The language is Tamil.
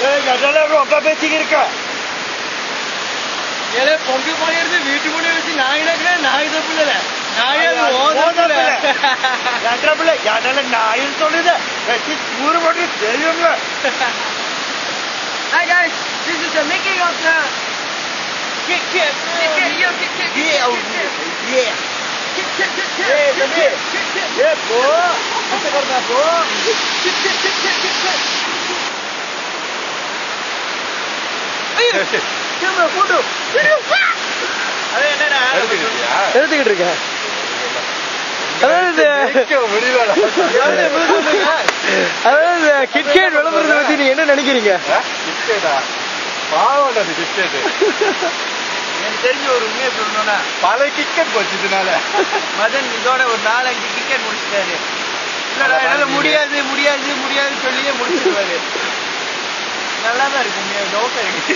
அதெல்லாம் ரொம்ப பேசிக்க இருக்க ஏலே பொங்கு பண்ணிடுது வீட்டு முடி வச்சு நாய் நடக்கிறேன் நாய் தப்பு இல்ல நாய் நாயின்னு சொல்லுது வச்சு கூறு போட்டு தெரியுங்க. Hi guys, this is the making of the Kit Kat. Kit Kat, yo, Kit Kat. Yeah. Kit Kat. Hey, baby. Yeah, bro. Apa करना bro? Kit Kat. Ayo. Camera photo. Video. அது என்னடா? எடுத்துக்கிட்டு இருக்கேன். அதாவது கிட்கேட் விளம்பரத்தை பத்தி நீங்க என்ன நினைக்கிறீங்க? எனக்கு தெரிஞ்ச ஒரு உண்மையை சொல்லணும்னா பல கிட்கேட் போச்சு இதனால. மதன் இதோட ஒரு 4-5 கிட்கேட் முடிச்சுட்டாரு. இல்லடா என்னால முடியாது சொல்லியே முடிச்சிருவாரு. நல்லாதான் இருக்கு, டவுட்டா இருக்கு.